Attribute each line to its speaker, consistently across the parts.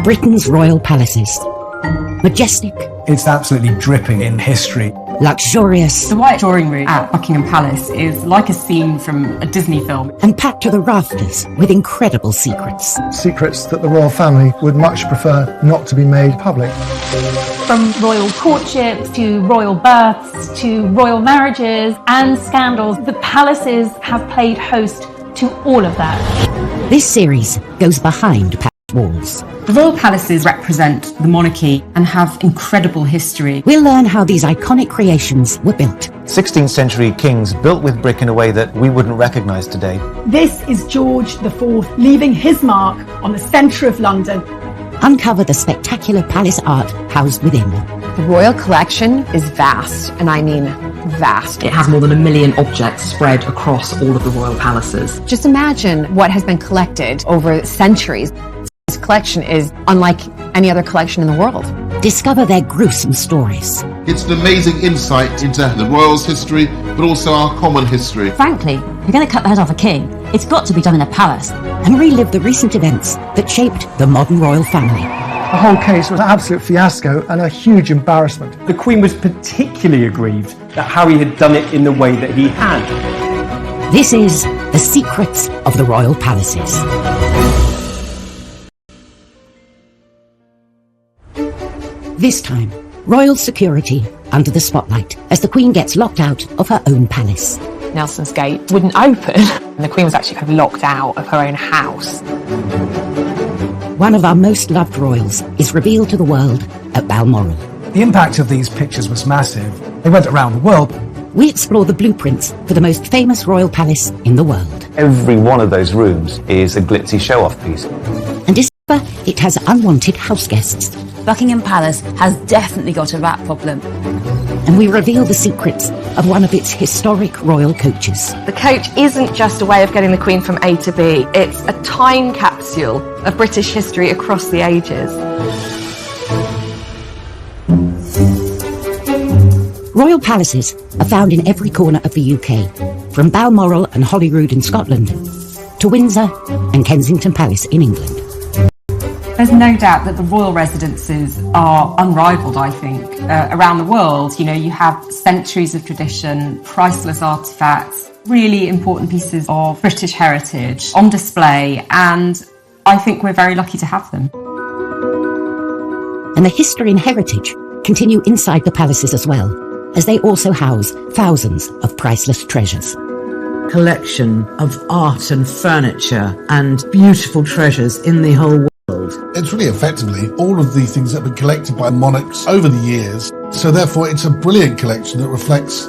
Speaker 1: Britain's royal palaces. Majestic,
Speaker 2: It's absolutely dripping in history.
Speaker 1: luxurious,
Speaker 3: The White Drawing Room at Buckingham Palace is like a scene from a Disney film.
Speaker 1: and packed to the rafters with incredible secrets.
Speaker 4: Secrets that the royal family would much prefer not to be made public.
Speaker 5: From royal courtships to royal births to royal marriages and scandals, the palaces have played host to all of that.
Speaker 1: This series goes behind palace walls.
Speaker 3: The royal palaces represent the monarchy and have incredible history.
Speaker 1: We'll learn how these iconic creations were built.
Speaker 6: 16th century kings built with brick in a way that we wouldn't recognise today.
Speaker 7: This is George IV leaving his mark on the centre of London.
Speaker 1: Uncover the spectacular palace art housed within.
Speaker 8: The royal collection is vast, and I mean vast.
Speaker 9: It has more than 1 million objects spread across all of the royal palaces.
Speaker 8: Just imagine what has been collected over centuries. This collection is unlike any other collection in the world.
Speaker 1: Discover their gruesome stories.
Speaker 10: It's an amazing insight into the royals' history, but also our common history.
Speaker 11: Frankly, if you're going to cut the head off a king, it's got to be done in a palace.
Speaker 1: And relive the recent events that shaped the modern royal family.
Speaker 4: The whole case was an absolute fiasco and a huge embarrassment.
Speaker 2: The Queen was particularly aggrieved that Harry had done it in the way that he had.
Speaker 1: This is The Secrets of the Royal Palaces. This time, royal security under the spotlight as the Queen gets locked out of her own palace.
Speaker 8: Nelson's Gate wouldn't open, and the Queen was actually kind of locked out of her own house.
Speaker 1: One of our most loved royals is revealed to the world at Balmoral.
Speaker 2: The impact of these pictures was massive. They went around the world.
Speaker 1: We explore the blueprints for the most famous royal palace in the world.
Speaker 6: Every one of those rooms is a glitzy show-off piece.
Speaker 1: And discover it has unwanted house guests.
Speaker 11: Buckingham Palace has definitely got a rat problem.
Speaker 1: And we reveal the secrets of one of its historic royal coaches.
Speaker 12: The coach isn't just a way of getting the Queen from A to B, it's a time capsule of British history across the ages.
Speaker 1: Royal palaces are found in every corner of the UK, from Balmoral and Holyrood in Scotland to Windsor and Kensington Palace in England.
Speaker 3: There's no doubt that the royal residences are unrivaled, I think, around the world. You know, you have centuries of tradition, priceless artefacts, really important pieces of British heritage on display, and I think we're very lucky to have them.
Speaker 1: And the history and heritage continue inside the palaces as well, as they also house thousands of priceless treasures.
Speaker 9: Collection of art and furniture and beautiful treasures in the whole world.
Speaker 10: It's really effectively all of the things that have been collected by monarchs over the years. So therefore it's a brilliant collection that reflects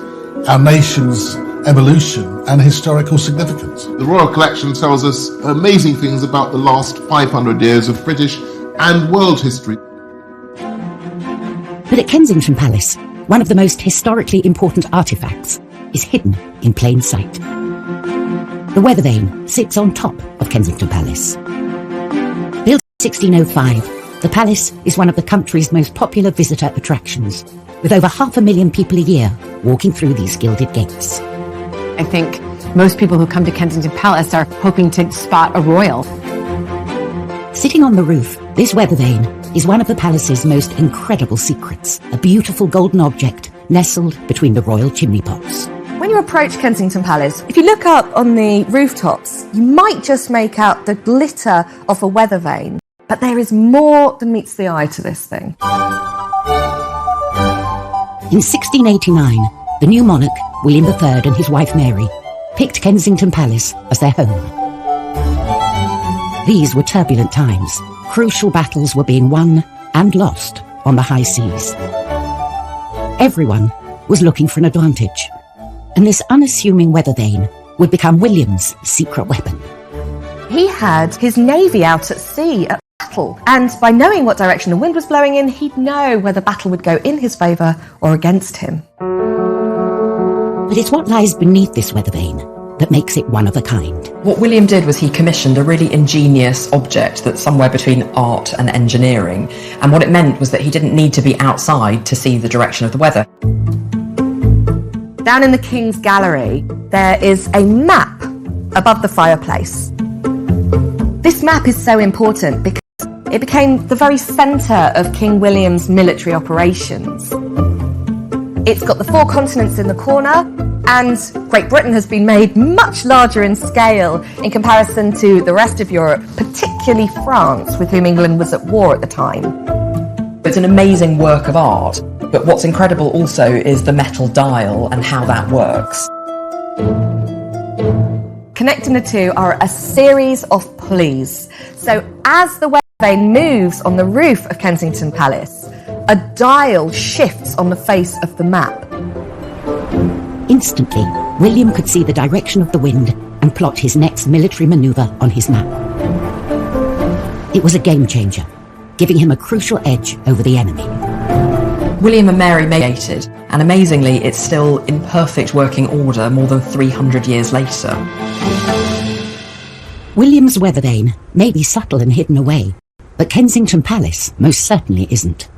Speaker 10: our nation's evolution and historical significance. The Royal Collection tells us amazing things about the last 500 years of British and world history.
Speaker 1: But at Kensington Palace, one of the most historically important artefacts is hidden in plain sight. The weather vane sits on top of Kensington Palace. Built in 1605, the palace is one of the country's most popular visitor attractions, with over 500,000 people a year walking through these gilded gates.
Speaker 8: I think most people who come to Kensington Palace are hoping to spot a royal.
Speaker 1: Sitting on the roof, this weather vane is one of the palace's most incredible secrets, a beautiful golden object nestled between the royal chimney pots.
Speaker 12: When you approach Kensington Palace, if you look up on the rooftops, you might just make out the glitter of a weather vane. But there is more than meets the eye to this thing.
Speaker 1: In 1689, the new monarch, William III, and his wife Mary, picked Kensington Palace as their home. These were turbulent times. Crucial battles were being won and lost on the high seas. Everyone was looking for an advantage, and this unassuming weather vane would become William's secret weapon.
Speaker 12: He had his navy out at sea at battle, and by knowing what direction the wind was blowing in, he'd know whether battle would go in his favour or against him.
Speaker 1: But it's what lies beneath this weather vane that makes it one of a kind.
Speaker 9: What William did was he commissioned a really ingenious object that's somewhere between art and engineering, and what it meant was that he didn't need to be outside to see the direction of the weather.
Speaker 12: Down in the King's Gallery, there is a map above the fireplace. This map is so important because It became the very centre of King William's military operations. It's got the 4 continents in the corner, and Great Britain has been made much larger in scale in comparison to the rest of Europe, particularly France, with whom England was at war at the time.
Speaker 9: It's an amazing work of art, but what's incredible also is the metal dial and how that works.
Speaker 12: Connecting the two are a series of pulleys. So as the weather vane moves on the roof of Kensington Palace, a dial shifts on the face of the map.
Speaker 1: Instantly, William could see the direction of the wind and plot his next military manoeuvre on his map. It was a game changer, giving him a crucial edge over the enemy.
Speaker 9: William and Mary mated, and amazingly, it's still in perfect working order more than 300 years later.
Speaker 1: William's weather vane may be subtle and hidden away, but Kensington Palace most certainly isn't.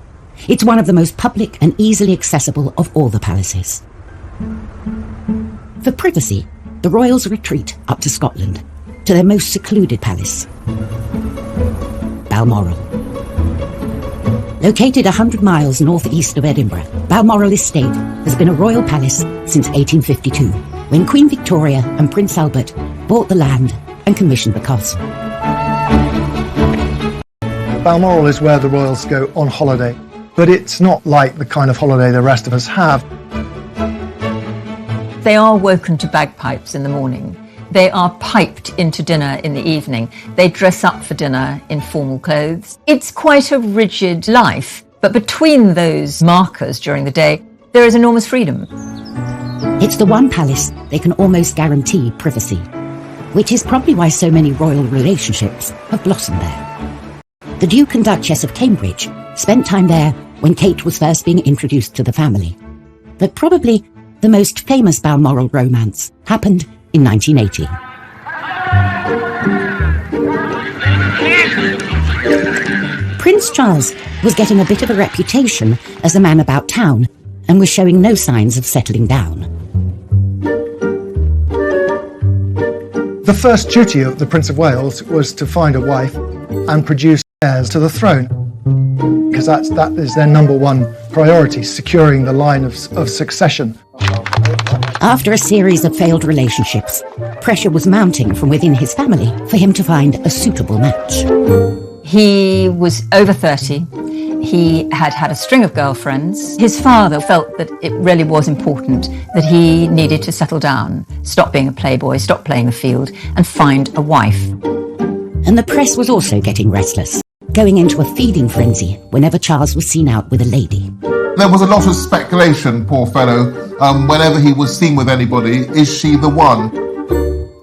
Speaker 1: It's one of the most public and easily accessible of all the palaces. For privacy, the royals retreat up to Scotland, to their most secluded palace, Balmoral. Located 100 miles northeast of Edinburgh, Balmoral Estate has been a royal palace since 1852, when Queen Victoria and Prince Albert bought the land and commissioned the castle.
Speaker 4: Balmoral is where the royals go on holiday, but it's not like the kind of holiday the rest of us have.
Speaker 13: They are woken to bagpipes in the morning. They are piped into dinner in the evening. They dress up for dinner in formal clothes. It's quite a rigid life, but between those markers during the day, there is enormous freedom.
Speaker 1: It's the one palace they can almost guarantee privacy, which is probably why so many royal relationships have blossomed there. The Duke and Duchess of Cambridge spent time there when Kate was first being introduced to the family. But probably the most famous Balmoral romance happened in 1980. Prince Charles was getting a bit of a reputation as a man about town and was showing no signs of settling down.
Speaker 4: The first duty of the Prince of Wales was to find a wife and produce heirs to the throne, because that is their number one priority, securing the line of succession.
Speaker 1: After a series of failed relationships, pressure was mounting from within his family for him to find a suitable match.
Speaker 13: He was over 30. He had had a string of girlfriends. His father felt that it really was important that he needed to settle down, stop being a playboy, stop playing the field, and find a wife.
Speaker 1: And the press was also getting restless, going into a feeding frenzy whenever Charles was seen out with a lady.
Speaker 10: There was a lot of speculation, poor fellow, whenever he was seen with anybody, is she the one?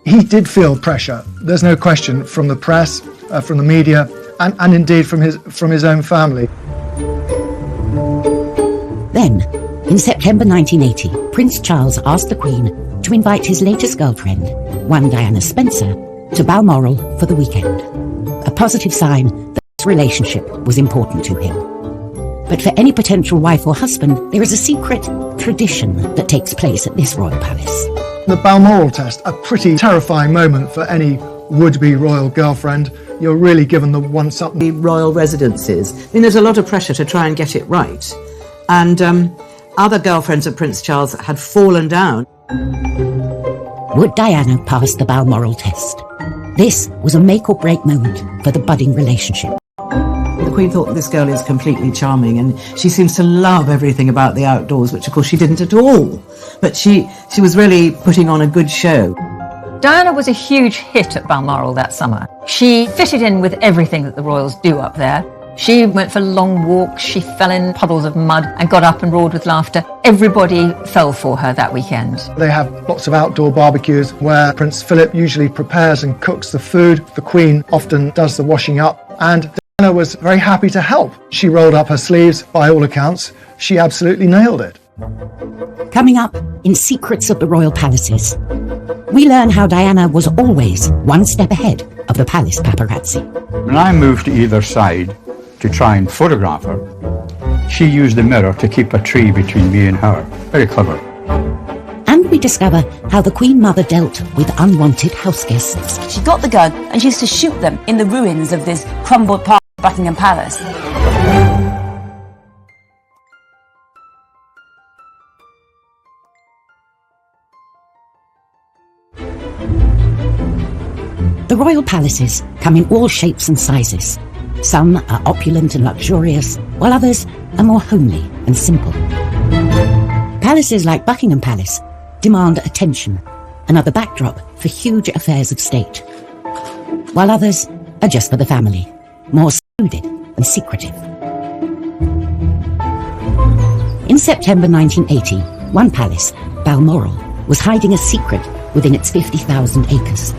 Speaker 4: He did feel pressure, there's no question, from the press, from the media, and indeed from his own family.
Speaker 1: Then, in September 1980, Prince Charles asked the Queen to invite his latest girlfriend, one Diana Spencer, to Balmoral for the weekend. A positive sign that this relationship was important to him. But for any potential wife or husband, there is a secret tradition that takes place at this royal palace.
Speaker 4: The Balmoral test, a pretty terrifying moment for any would-be royal girlfriend. You're really given the once-up.
Speaker 14: The royal residences. I mean, there's a lot of pressure to try and get it right. And other girlfriends of Prince Charles had fallen down.
Speaker 1: Would Diana pass the Balmoral test? This was a make-or-break moment for the budding relationship.
Speaker 14: The Queen thought this girl is completely charming, and she seems to love everything about the outdoors, which of course she didn't at all. But she was really putting on a good show.
Speaker 13: Diana was a huge hit at Balmoral that summer. She fitted in with everything that the royals do up there. She went for long walks, she fell in puddles of mud and got up and roared with laughter. Everybody fell for her that weekend.
Speaker 4: They have lots of outdoor barbecues where Prince Philip usually prepares and cooks the food. The Queen often does the washing up, and Diana was very happy to help. She rolled up her sleeves, by all accounts. She absolutely nailed it.
Speaker 1: Coming up in Secrets of the Royal Palaces, we learn how Diana was always one step ahead of the palace paparazzi.
Speaker 15: When I moved to either side to try and photograph her, she used the mirror to keep a tree between me and her. Very clever.
Speaker 1: And we discover how the Queen Mother dealt with unwanted house guests.
Speaker 11: She got the gun and she used to shoot them in the ruins of this crumbled part of Buckingham Palace.
Speaker 1: The royal palaces come in all shapes and sizes. Some are opulent and luxurious, while others are more homely and simple. Palaces like Buckingham Palace demand attention and are the backdrop for huge affairs of state, while others are just for the family, more secluded and secretive. In September 1980, one palace, Balmoral, was hiding a secret within its 50,000 acres.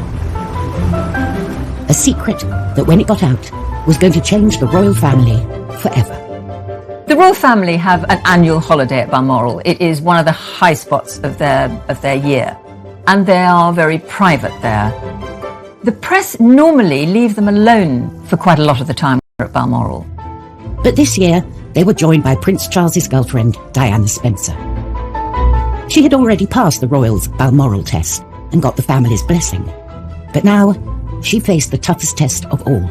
Speaker 1: A secret that, when it got out, was going to change the royal family forever.
Speaker 13: The royal family have an annual holiday at Balmoral. It is one of the high spots of their year, and they are very private there. The press normally leave them alone for quite a lot of the time at Balmoral.
Speaker 1: But this year, they were joined by Prince Charles's girlfriend, Diana Spencer. She had already passed the royals' Balmoral test and got the family's blessing. But now, she faced the toughest test of all.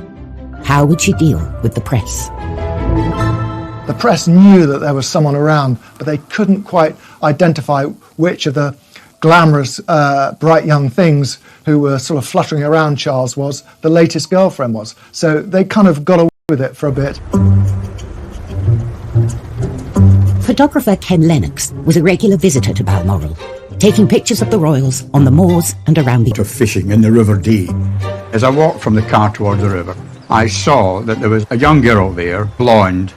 Speaker 1: How would she deal with the press?
Speaker 4: The press knew that there was someone around, but they couldn't quite identify which of the glamorous, bright young things who were sort of fluttering around Charles was the latest girlfriend was. So they kind of got away with it for a bit.
Speaker 1: Photographer Ken Lennox was a regular visitor to Balmoral, taking pictures of the royals on the moors and around the...
Speaker 15: ...of fishing in the River Dee. As I walked from the car toward the river, I saw that there was a young girl there, blonde,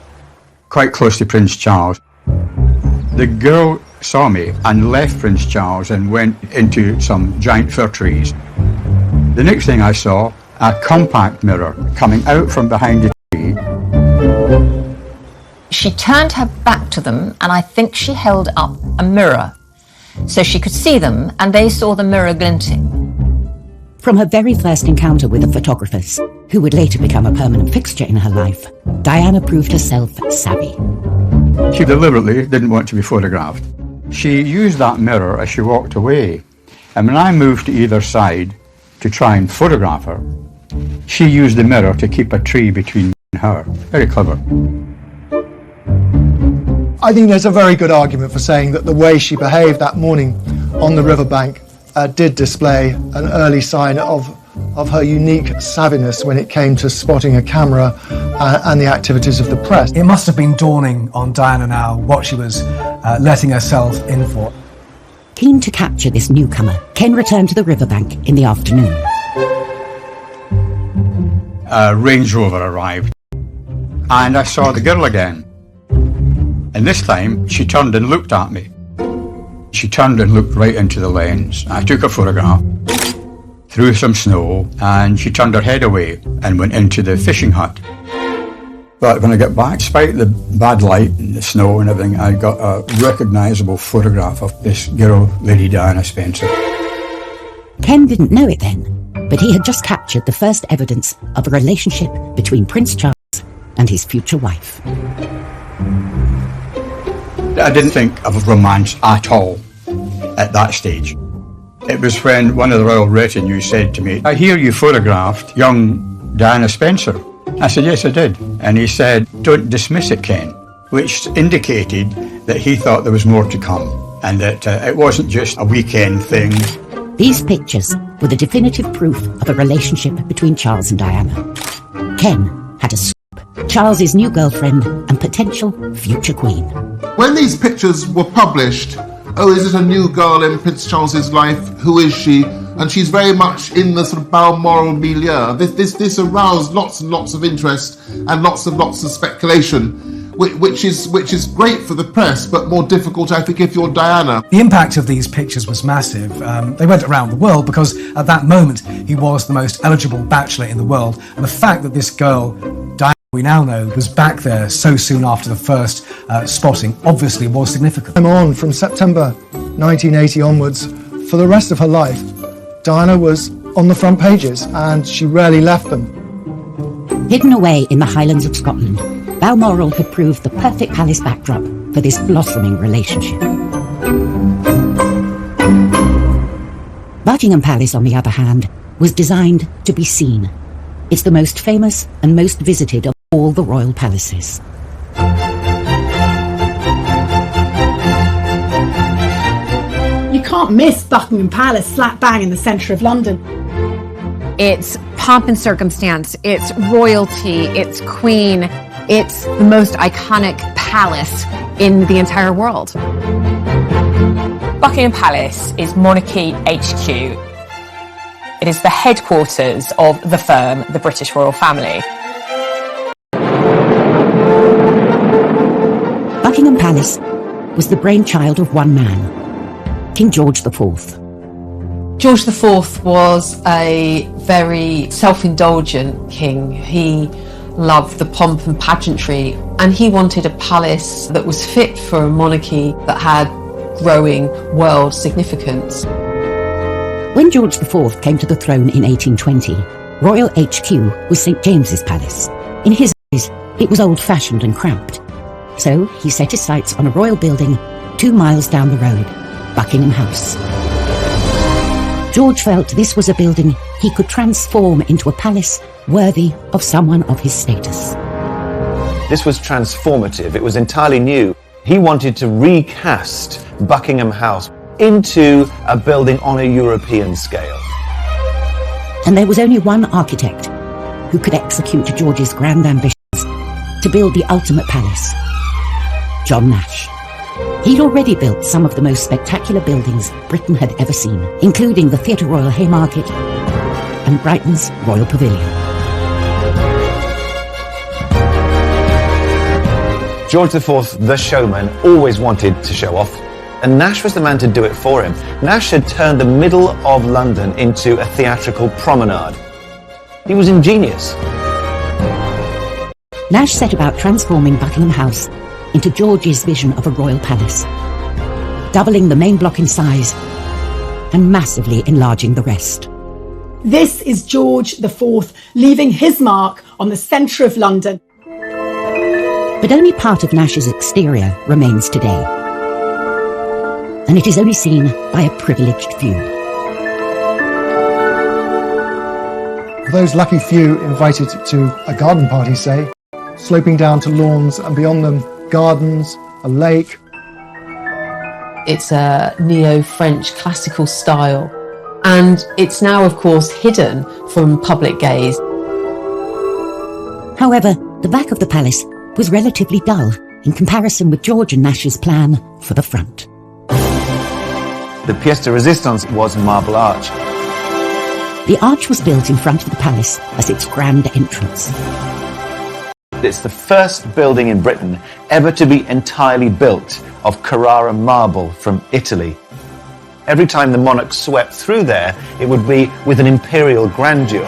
Speaker 15: quite close to Prince Charles. The girl saw me and left Prince Charles and went into some giant fir trees. The next thing I saw, a compact mirror coming out from behind the tree.
Speaker 13: She turned her back to them, and I think she held up a mirror so she could see them, and they saw the mirror glinting.
Speaker 1: From her very first encounter with the photographers, who would later become a permanent fixture in her life, Diana proved herself savvy.
Speaker 15: She deliberately didn't want to be photographed. She used that mirror as she walked away, and when I moved to either side to try and photograph her, she used the mirror to keep a tree between me and her. Very clever.
Speaker 4: I think there's a very good argument for saying that the way she behaved that morning on the riverbank did display an early sign of her unique savviness when it came to spotting a camera and the activities of the press.
Speaker 16: It must have been dawning on Diana now what she was letting herself in for.
Speaker 1: Keen to capture this newcomer, Ken returned to the riverbank in the afternoon.
Speaker 15: A Range Rover arrived, and I saw the girl again. And this time, she turned and looked at me. She turned and looked right into the lens. I took a photograph, through some snow, and she turned her head away and went into the fishing hut. But when I got back, despite the bad light and the snow and everything, I got a recognisable photograph of this girl, Lady Diana Spencer.
Speaker 1: Ken didn't know it then, but he had just captured the first evidence of a relationship between Prince Charles and his future wife.
Speaker 15: I didn't think of romance at all at that stage. It was when one of the royal retinue said to me, "I hear you photographed young Diana Spencer." I said, "Yes, I did." And he said, "Don't dismiss it, Ken," which indicated that he thought there was more to come and that it wasn't just a weekend thing.
Speaker 1: These pictures were the definitive proof of a relationship between Charles and Diana. Ken had a scoop. Charles's new girlfriend and potential future queen.
Speaker 17: When these pictures were published, oh, is it a new girl in Prince Charles's life? Who is she? And she's very much in the sort of Balmoral milieu. This aroused lots and lots of interest and lots of speculation, which is great for the press, but more difficult, I think, if you're Diana.
Speaker 16: The impact of these pictures was massive. They went around the world because at that moment he was the most eligible bachelor in the world, and the fact that this girl, Diana, we now know, was back there so soon after the first spotting obviously was significant.
Speaker 4: On from September 1980 onwards, for the rest of her life, Diana was on the front pages and she rarely left them.
Speaker 1: Hidden away in the Highlands of Scotland, Balmoral had proved the perfect palace backdrop for this blossoming relationship. Buckingham Palace, on the other hand, was designed to be seen. It's the most famous and most visited of all the royal palaces.
Speaker 7: You can't miss Buckingham Palace slap bang in the centre of London.
Speaker 8: It's pomp and circumstance, it's royalty, it's queen, it's the most iconic palace in the entire world.
Speaker 18: Buckingham Palace is monarchy HQ. It is the headquarters of the firm, the British royal family.
Speaker 1: Buckingham Palace was the brainchild of one man, King George IV.
Speaker 9: George IV was a very self-indulgent king. He loved the pomp and pageantry, and he wanted a palace that was fit for a monarchy that had growing world significance.
Speaker 1: When George IV came to the throne in 1820, Royal HQ was St James's Palace. In his eyes, it was old-fashioned and cramped. So he set his sights on a royal building 2 miles down the road, Buckingham House. George felt this was a building he could transform into a palace worthy of someone of his status.
Speaker 6: This was transformative. It was entirely new. He wanted to recast Buckingham House into a building on a European scale.
Speaker 1: And there was only one architect who could execute George's grand ambitions to build the ultimate palace: John Nash. He'd already built some of the most spectacular buildings Britain had ever seen, including the Theatre Royal Haymarket and Brighton's Royal Pavilion.
Speaker 6: George IV, the showman, always wanted to show off, and Nash was the man to do it for him. Nash had turned the middle of London into a theatrical promenade. He was ingenious.
Speaker 1: Nash set about transforming Buckingham House into George's vision of a royal palace, doubling the main block in size and massively enlarging the rest.
Speaker 7: This is George IV leaving his mark on the centre of London.
Speaker 1: But only part of Nash's exterior remains today, and it is only seen by a privileged few.
Speaker 4: For those lucky few invited to a garden party, say, sloping down to lawns and beyond them gardens, a lake.
Speaker 9: It's a neo-French classical style, and it's now, of course, hidden from public gaze.
Speaker 1: However, the back of the palace was relatively dull in comparison with George and Nash's plan for the front.
Speaker 6: The pièce de résistance was Marble Arch.
Speaker 1: The arch was built in front of the palace as its grand entrance.
Speaker 6: It's the first building in Britain ever to be entirely built of Carrara marble from Italy. Every time the monarch swept through there, it would be with an imperial grandeur.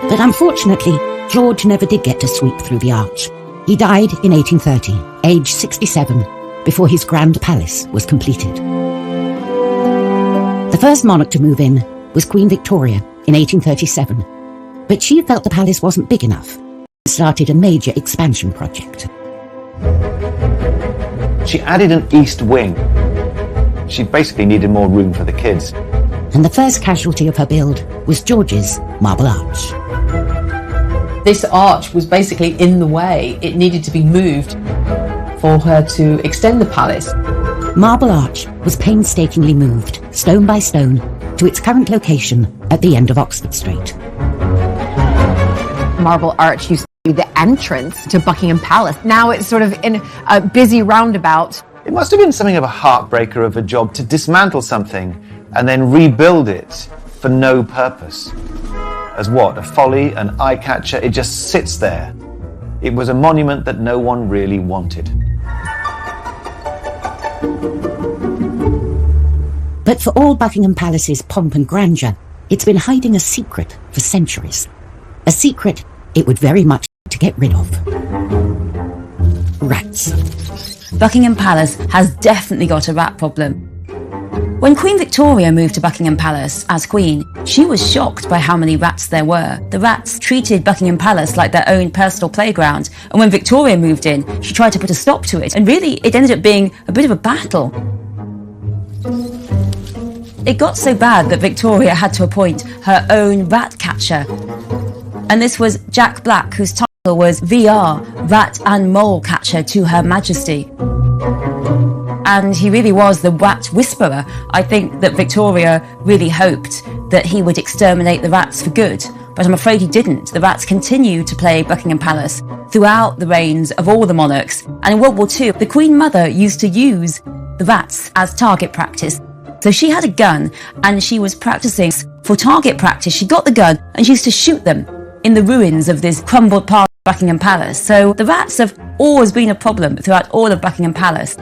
Speaker 1: But unfortunately, George never did get to sweep through the arch. He died in 1830, aged 67, before his grand palace was completed. The first monarch to move in was Queen Victoria in 1837, but she felt the palace wasn't big enough and started a major expansion project.
Speaker 6: She added an east wing. She basically needed more room for the kids.
Speaker 1: And the first casualty of her build was George's Marble Arch.
Speaker 9: This arch was basically in the way. It needed to be moved for her to extend the palace.
Speaker 1: Marble Arch was painstakingly moved, stone by stone, to its current location at the end of Oxford Street.
Speaker 8: Marble Arch used to be the entrance to Buckingham Palace. Now it's sort of in a busy roundabout.
Speaker 6: It must have been something of a heartbreaker of a job to dismantle something and then rebuild it for no purpose. As what? A folly, an eye-catcher? It just sits there. It was a monument that no one really wanted.
Speaker 1: But for all Buckingham Palace's pomp and grandeur, it's been hiding a secret for centuries. A secret it would very much like to get rid of. Rats.
Speaker 11: Buckingham Palace has definitely got a rat problem. When Queen Victoria moved to Buckingham Palace as Queen, she was shocked by how many rats there were. The rats treated Buckingham Palace like their own personal playground, and when Victoria moved in, she tried to put a stop to it, and really it ended up being a bit of a battle. It got so bad that Victoria had to appoint her own rat catcher, and this was Jack Black, whose was VR, rat and mole catcher to Her Majesty. And he really was the rat whisperer. I think that Victoria really hoped that he would exterminate the rats for good, but I'm afraid he didn't. The rats continued to plague Buckingham Palace throughout the reigns of all the monarchs. And in World War II, the Queen Mother used to use the rats as target practice. So she had a gun and she was practicing for target practice. She got the gun and she used to shoot them in the ruins of this crumbled part of Buckingham Palace. So the rats have always been a problem throughout all of Buckingham Palace.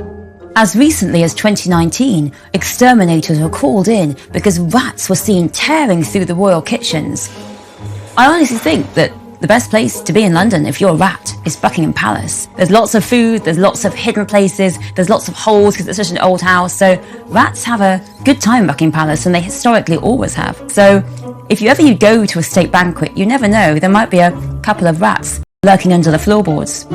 Speaker 11: As recently as 2019, exterminators were called in because rats were seen tearing through the royal kitchens. I honestly think that the best place to be in London if you're a rat is Buckingham Palace. There's lots of food, there's lots of hidden places, there's lots of holes because it's such an old house. So rats have a good time in Buckingham Palace, and they historically always have. So if you go to a state banquet, you never know, there might be a couple of rats lurking under the floorboards.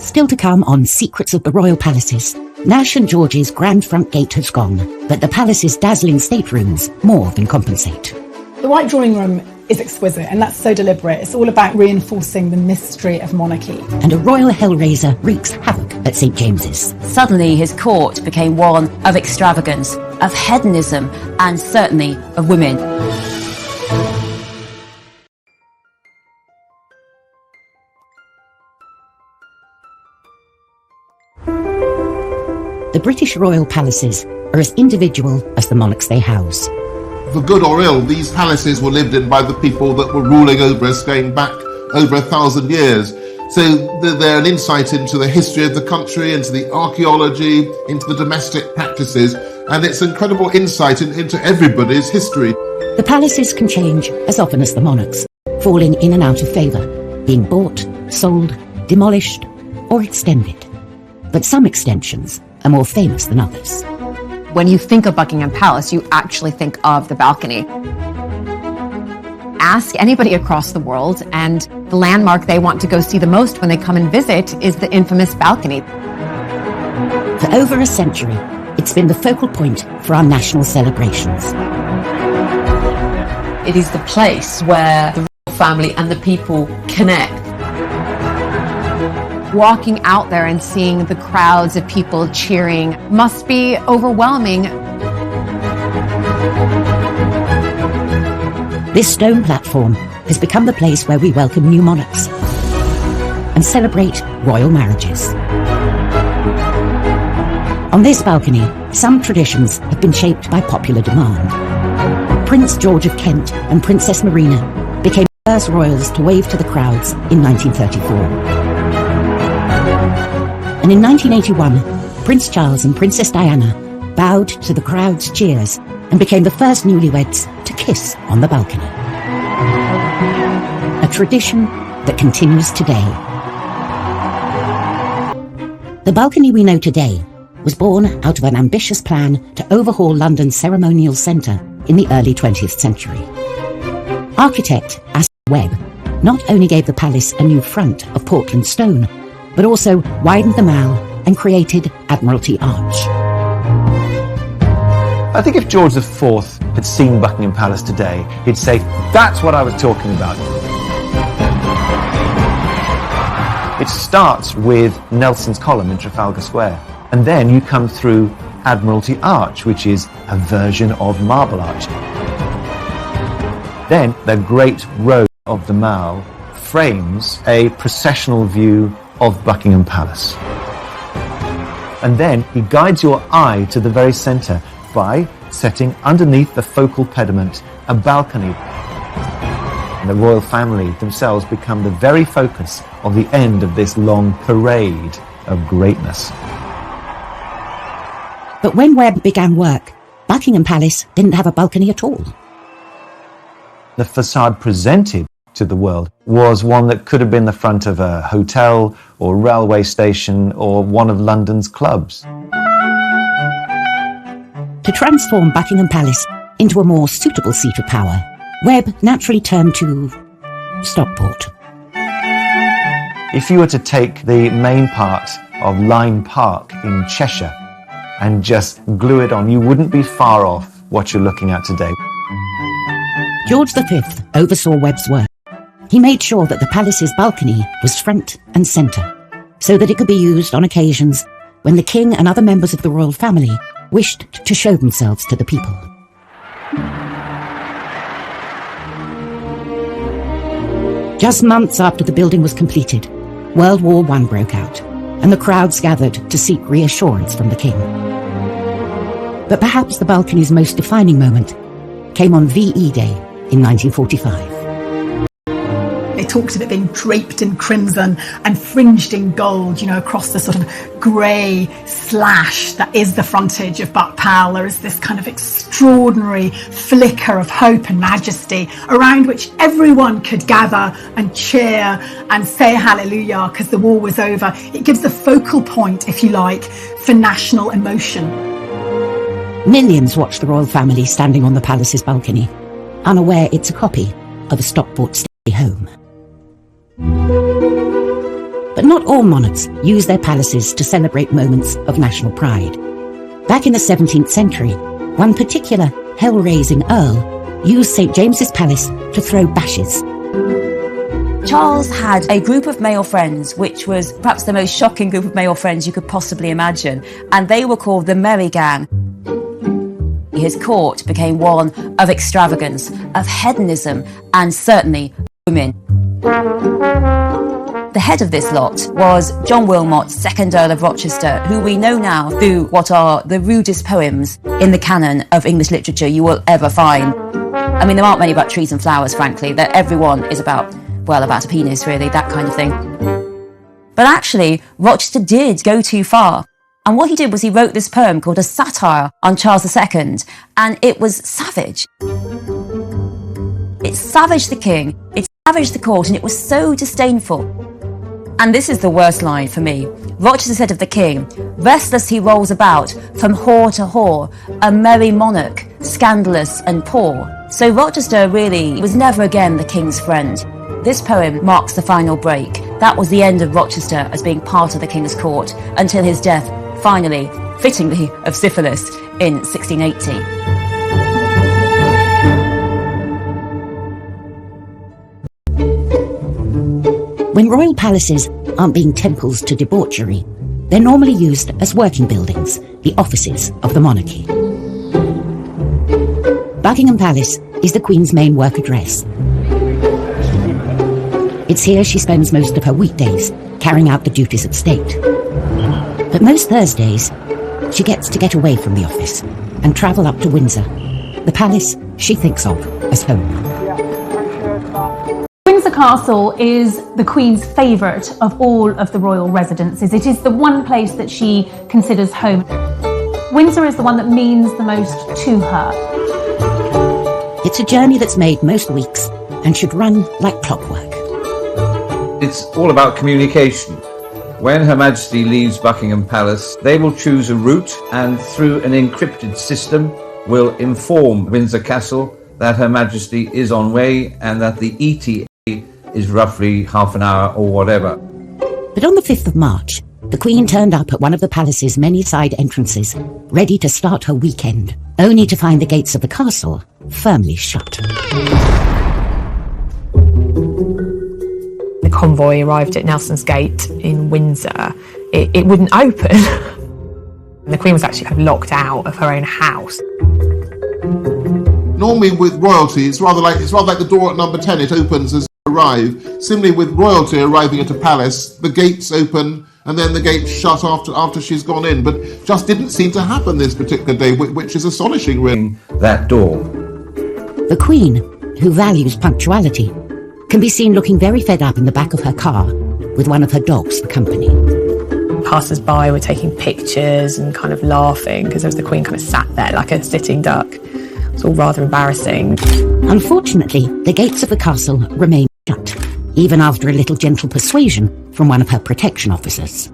Speaker 1: Still to come on Secrets of the Royal Palaces. Now St George's grand front gate has gone, but the palace's dazzling staterooms more than compensate.
Speaker 7: The White Drawing Room is exquisite, and that's so deliberate. It's all about reinforcing the mystery of monarchy.
Speaker 1: And a royal hellraiser wreaks havoc at St James's.
Speaker 11: Suddenly his court became one of extravagance, of hedonism, and certainly of women.
Speaker 1: The British royal palaces are as individual as the monarchs they house.
Speaker 17: For good or ill, these palaces were lived in by the people that were ruling over us going back over 1,000 years. So they're an insight into the history of the country, into the archaeology, into the domestic practices, and it's incredible insight into everybody's history.
Speaker 1: The palaces can change as often as the monarchs, falling in and out of favour, being bought, sold, demolished, or extended. But some extensions are more famous than others.
Speaker 8: When you think of Buckingham Palace, you actually think of the balcony. Ask anybody across the world, and the landmark they want to go see the most when they come and visit is the infamous balcony.
Speaker 1: For over a century, it's been the focal point for our national celebrations.
Speaker 9: It is the place where the royal family and the people connect.
Speaker 8: Walking out there and seeing the crowds of people cheering must be overwhelming.
Speaker 1: This stone platform has become the place where we welcome new monarchs and celebrate royal marriages. On this balcony, some traditions have been shaped by popular demand. Prince George of Kent and Princess Marina became the first royals to wave to the crowds in 1934. And in 1981, Prince Charles and Princess Diana bowed to the crowd's cheers and became the first newlyweds to kiss on the balcony. A tradition that continues today. The balcony we know today was born out of an ambitious plan to overhaul London's ceremonial centre in the early 20th century. Architect Astor Webb not only gave the palace a new front of Portland stone, but also widened the Mall and created Admiralty Arch.
Speaker 6: I think if George IV had seen Buckingham Palace today, he'd say, that's what I was talking about. It starts with Nelson's Column in Trafalgar Square, and then you come through Admiralty Arch, which is a version of Marble Arch. Then the Great Road of the Mall frames a processional view of Buckingham Palace. And then he guides your eye to the very centre by setting underneath the focal pediment a balcony. And the royal family themselves become the very focus of the end of this long parade of greatness.
Speaker 1: But when Webb began work, Buckingham Palace didn't have a balcony at all.
Speaker 6: The facade presented to the world was one that could have been the front of a hotel or railway station or one of London's clubs.
Speaker 1: To transform Buckingham Palace into a more suitable seat of power, Webb naturally turned to Stockport.
Speaker 6: If you were to take the main part of Lyme Park in Cheshire and just glue it on, you wouldn't be far off what you're looking at today.
Speaker 1: George V oversaw Webb's work He made sure that the palace's balcony was front and centre, so that it could be used on occasions when the king and other members of the royal family wished to show themselves to the people. Just months after the building was completed, World War I broke out, and the crowds gathered to seek reassurance from the king. But perhaps the balcony's most defining moment came on VE Day in 1945.
Speaker 7: They talked of it being draped in crimson and fringed in gold, across the sort of grey slash that is the frontage of Buck Pal. There is this kind of extraordinary flicker of hope and majesty around which everyone could gather and cheer and say hallelujah because the war was over. It gives a focal point, if you like, for national emotion.
Speaker 1: Millions watch the royal family standing on the palace's balcony, unaware it's a copy of a Stockport Stay Home. But not all monarchs use their palaces to celebrate moments of national pride. Back in the 17th century, one particular hell-raising earl used St James's Palace to throw bashes.
Speaker 11: Charles had a group of male friends, which was perhaps the most shocking group of male friends you could possibly imagine, and they were called the Merry Gang. His court became one of extravagance, of hedonism, and certainly women. The head of this lot was John Wilmot, 2nd Earl of Rochester, who we know now through what are the rudest poems in the canon of English literature you will ever find. I mean, there aren't many about trees and flowers, frankly. That everyone is about a penis, really, that kind of thing. But actually, Rochester did go too far. And what he did was he wrote this poem called A Satire on Charles II, and it was savage. It savaged the king, it savaged the court, and it was so disdainful. And this is the worst line for me. Rochester said of the king, "Restless he rolls about from whore to whore, a merry monarch, scandalous and poor." So Rochester really was never again the king's friend. This poem marks the final break. That was the end of Rochester as being part of the king's court until his death, finally, fittingly, of syphilis in 1680.
Speaker 1: When royal palaces aren't being temples to debauchery, they're normally used as working buildings, the offices of the monarchy. Buckingham Palace is the Queen's main work address. It's here she spends most of her weekdays, carrying out the duties of state. But most Thursdays, she gets to get away from the office and travel up to Windsor, the palace she thinks of as home.
Speaker 5: Windsor Castle is the Queen's favourite of all of the royal residences. It is the one place that she considers home. Windsor is the one that means the most to her.
Speaker 1: It's a journey that's made most weeks and should run like clockwork.
Speaker 19: It's all about communication. When Her Majesty leaves Buckingham Palace, they will choose a route and through an encrypted system will inform Windsor Castle that Her Majesty is on way and that the ETA is roughly half an hour or whatever.
Speaker 1: But on the 5th of March, the Queen turned up at one of the palace's many side entrances, ready to start her weekend, only to find the gates of the castle firmly shut.
Speaker 18: The convoy arrived at Nelson's Gate in Windsor. It wouldn't open. The Queen was actually kind of locked out of her own house.
Speaker 17: Normally with royalty, it's rather like the door at number 10. It opens as you arrive. Similarly with royalty arriving at a palace, the gates open and then the gates shut after she's gone in. But just didn't seem to happen this particular day, which is astonishing, really.
Speaker 19: That door.
Speaker 1: The Queen, who values punctuality, can be seen looking very fed up in the back of her car with one of her dogs for company.
Speaker 18: Passers-by were taking pictures and kind of laughing because there was the Queen kind of sat there like a sitting duck. It's all rather embarrassing.
Speaker 1: Unfortunately, the gates of the castle remain shut, even after a little gentle persuasion from one of her protection officers.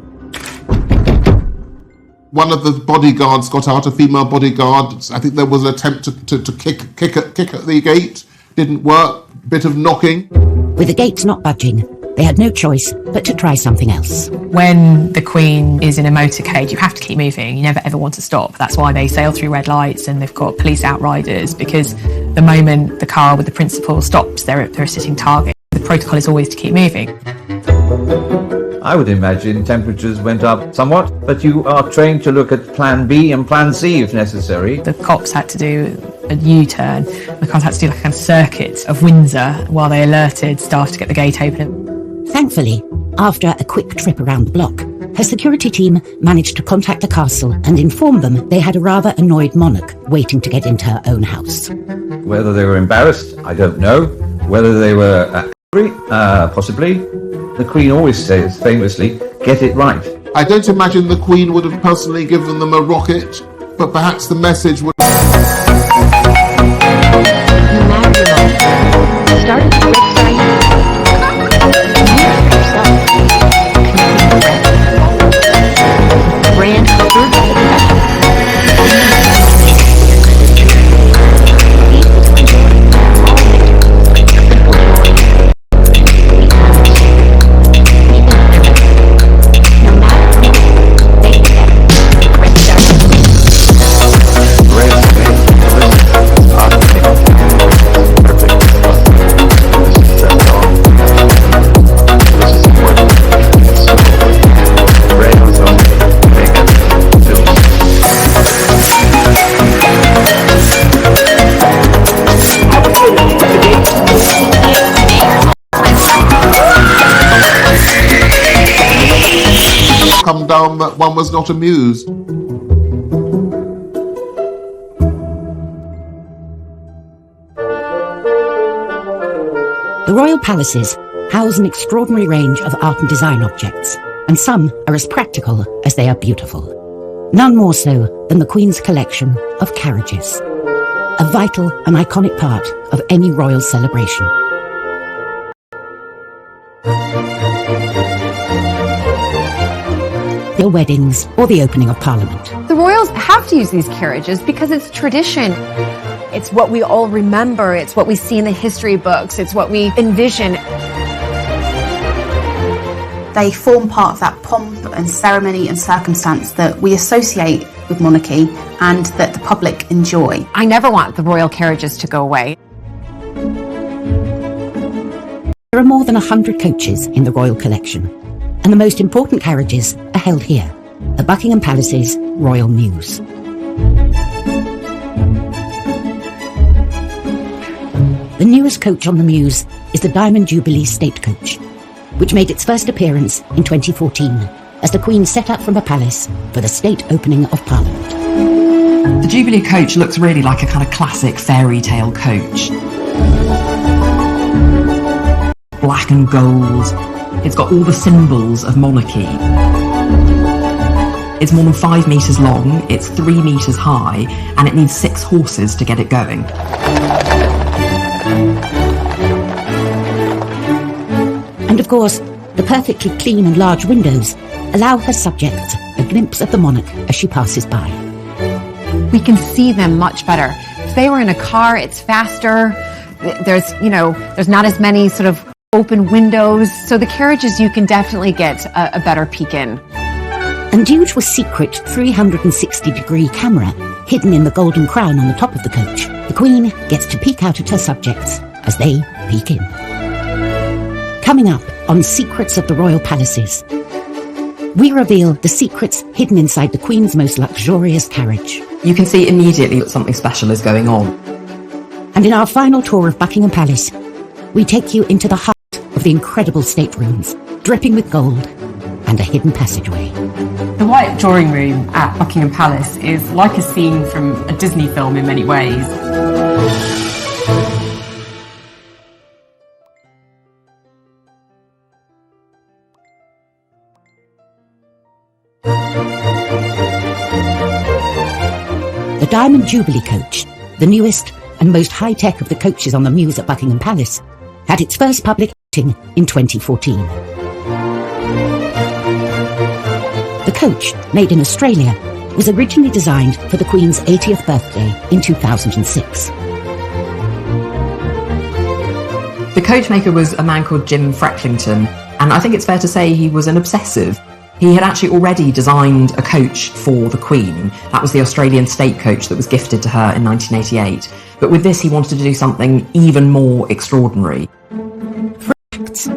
Speaker 17: One of the bodyguards got out, a female bodyguard. I think there was an attempt to kick at the gate. Didn't work. Bit of knocking.
Speaker 1: With the gates not budging, they had no choice but to try something else.
Speaker 18: When the Queen is in a motorcade, you have to keep moving. You never ever want to stop. That's why they sail through red lights and they've got police outriders, because the moment the car with the principal stops, they're a sitting target. The protocol is always to keep moving.
Speaker 19: I would imagine temperatures went up somewhat, but you are trained to look at plan B and plan C if necessary.
Speaker 18: The cops had to do a U-turn. The cops had to do like a kind of circuit of Windsor while they alerted staff to get the gate open.
Speaker 1: Thankfully, after a quick trip around the block, her security team managed to contact the castle and inform them they had a rather annoyed monarch waiting to get into her own house.
Speaker 19: Whether they were embarrassed, I don't know. Whether they were angry, possibly. The Queen always says, famously, get it right.
Speaker 17: I don't imagine the Queen would have personally given them a rocket, but perhaps the message would... come down that one was not amused.
Speaker 1: The royal palaces house an extraordinary range of art and design objects, and some are as practical as they are beautiful. None more so than the Queen's collection of carriages, a vital and iconic part of any royal celebration. The weddings or the opening of Parliament.
Speaker 8: The royals have to use these carriages because it's tradition. It's what we all remember. It's what we see in the history books. It's what we envision.
Speaker 20: They form part of that pomp and ceremony and circumstance that we associate with monarchy and that the public enjoy.
Speaker 8: I never want the royal carriages to go away.
Speaker 1: There are more than 100 coaches in the royal collection, and the most important carriages are held here, at Buckingham Palace's Royal Mews. The newest coach on the Mews is the Diamond Jubilee State Coach, which made its first appearance in 2014 as the Queen set out from the palace for the state opening of Parliament.
Speaker 9: The Jubilee coach looks really like a kind of classic fairy tale coach. Black and gold. It's got all the symbols of monarchy. It's more than 5 metres long, it's 3 metres high, and it needs 6 horses to get it going.
Speaker 1: And of course, the perfectly clean and large windows allow her subjects a glimpse of the monarch as she passes by.
Speaker 8: We can see them much better. If they were in a car, it's faster. There's not as many sort of open windows. So the carriages, you can definitely get a better peek in.
Speaker 1: And due to a secret 360-degree camera hidden in the golden crown on the top of the coach, the Queen gets to peek out at her subjects as they peek in. Coming up on Secrets of the Royal Palaces, we reveal the secrets hidden inside the Queen's most luxurious carriage.
Speaker 9: You can see immediately that something special is going on.
Speaker 1: And in our final tour of Buckingham Palace, we take you into the heart of the incredible staterooms, dripping with gold, and a hidden passageway.
Speaker 3: The White Drawing Room at Buckingham Palace is like a scene from a Disney film in many ways.
Speaker 1: The Diamond Jubilee coach, the newest and most high-tech of the coaches on the Mews at Buckingham Palace, had its first public outing in 2014. The coach, made in Australia, was originally designed for the Queen's 80th birthday in 2006.
Speaker 9: The coachmaker was a man called Jim Frecklington, and I think it's fair to say he was an obsessive. He had actually already designed a coach for the Queen. That was the Australian state coach that was gifted to her in 1988. But with this, he wanted to do something even more extraordinary.
Speaker 1: For artifacts.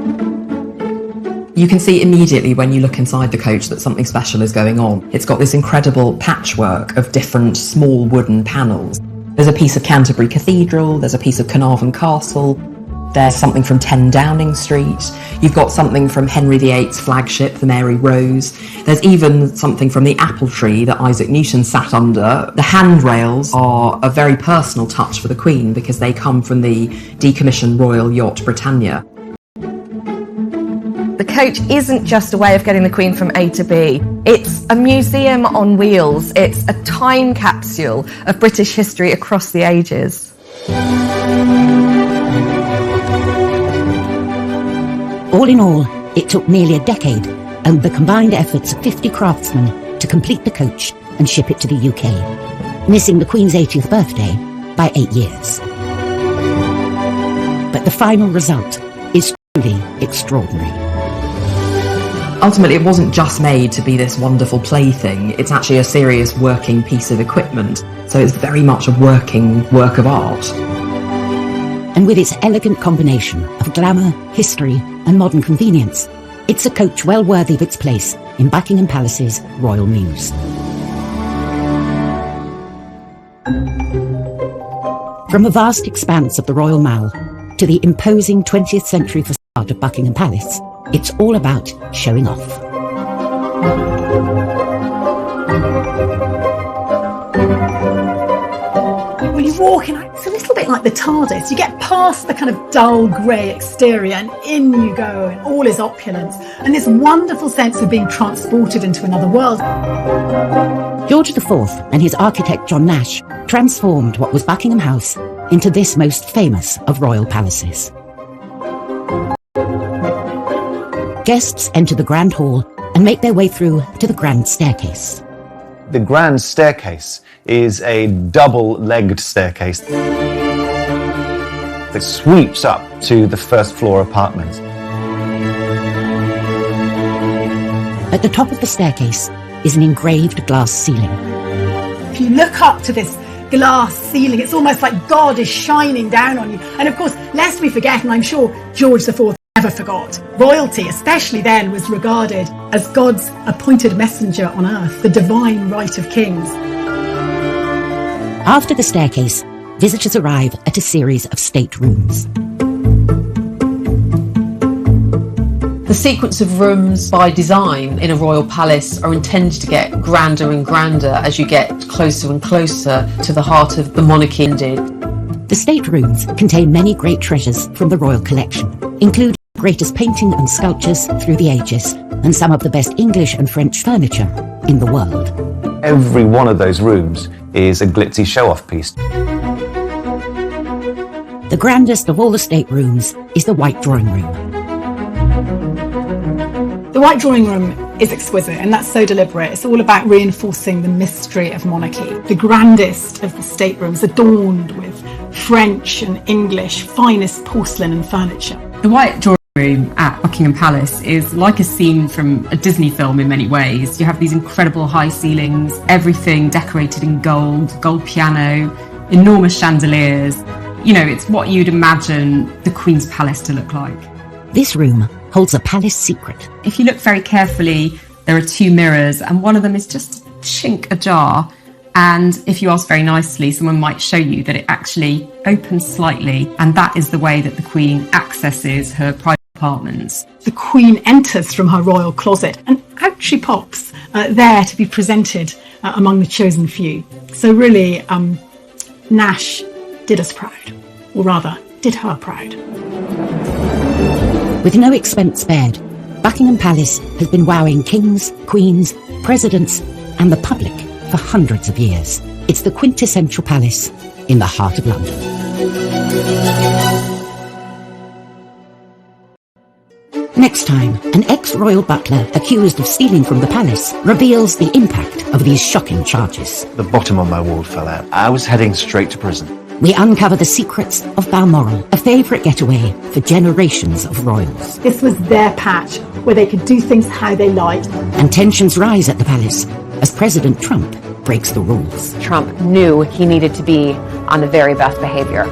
Speaker 21: You can see immediately when you look inside the coach that something special is going on. It's got this incredible patchwork of different small wooden panels. There's a piece of Canterbury Cathedral, there's a piece of Carnarvon Castle, there's something from 10 Downing Street, you've got something from Henry VIII's flagship, the Mary Rose, there's even something from the apple tree that Isaac Newton sat under. The handrails are a very personal touch for the Queen because they come from the decommissioned royal yacht Britannia.
Speaker 12: The coach isn't just a way of getting the Queen from A to B. It's a museum on wheels. It's a time capsule of British history across the ages.
Speaker 1: All in all, it took nearly a decade and the combined efforts of 50 craftsmen to complete the coach and ship it to the UK, missing the Queen's 80th birthday by 8 years. But the final result is truly extraordinary.
Speaker 21: Ultimately, it wasn't just made to be this wonderful plaything, it's actually a serious working piece of equipment, so it's very much a working work of art.
Speaker 1: And with its elegant combination of glamour, history and modern convenience, it's a coach well worthy of its place in Buckingham Palace's Royal Muse. From the vast expanse of the Royal Mall to the imposing 20th century facade of Buckingham Palace, it's all about showing off.
Speaker 7: When you walk in, it's a little bit like the TARDIS. You get past the kind of dull grey exterior and in you go, and all is opulence. And this wonderful sense of being transported into another world.
Speaker 1: George IV and his architect John Nash transformed what was Buckingham House into this most famous of royal palaces. Guests enter the Grand Hall and make their way through to the Grand Staircase.
Speaker 6: The Grand Staircase is a double-legged staircase that sweeps up to the first floor apartments.
Speaker 1: At the top of the staircase is an engraved glass ceiling.
Speaker 7: If you look up to this glass ceiling, it's almost like God is shining down on you. And of course, lest we forget, and I'm sure George IV never forgot, royalty, especially then, was regarded as God's appointed messenger on earth, the divine right of kings.
Speaker 1: After the staircase, visitors arrive at a series of state rooms.
Speaker 9: The sequence of rooms by design in a royal palace are intended to get grander and grander as you get closer and closer to the heart of the monarchy indeed.
Speaker 1: The state rooms contain many great treasures from the royal collection, including the greatest painting and sculptures through the ages, and some of the best English and French furniture in the world.
Speaker 6: Every one of those rooms is a glitzy show-off piece.
Speaker 1: The grandest of all the state rooms is the White Drawing Room.
Speaker 7: The White Drawing Room is exquisite, and that's so deliberate. It's all about reinforcing the mystery of monarchy. The grandest of the staterooms, adorned with French and English finest porcelain and furniture.
Speaker 3: The White Drawing Room at Buckingham Palace is like a scene from a Disney film in many ways. You have these incredible high ceilings, everything decorated in gold piano, enormous chandeliers. You know, it's what you'd imagine the Queen's Palace to look like.
Speaker 1: This room holds a palace secret.
Speaker 3: If you look very carefully, there are two mirrors, and one of them is just a chink ajar. And if you ask very nicely, someone might show you that it actually opens slightly, and that is the way that the Queen accesses her private apartments.
Speaker 7: The Queen enters from her royal closet, and out she pops, there to be presented among the chosen few. So really, Nash did us proud, or rather, did her proud.
Speaker 1: With no expense spared, Buckingham Palace has been wowing kings, queens, presidents, and the public for hundreds of years. It's the quintessential palace in the heart of London. Next time, an ex-royal butler accused of stealing from the palace reveals the impact of these shocking charges.
Speaker 6: The bottom of my wall fell out. I was heading straight to prison.
Speaker 1: We uncover the secrets of Balmoral, a favourite getaway for generations of royals.
Speaker 7: This was their patch, where they could do things how they liked.
Speaker 1: And tensions rise at the palace as President Trump breaks the rules.
Speaker 12: Trump knew he needed to be on the very best behaviour.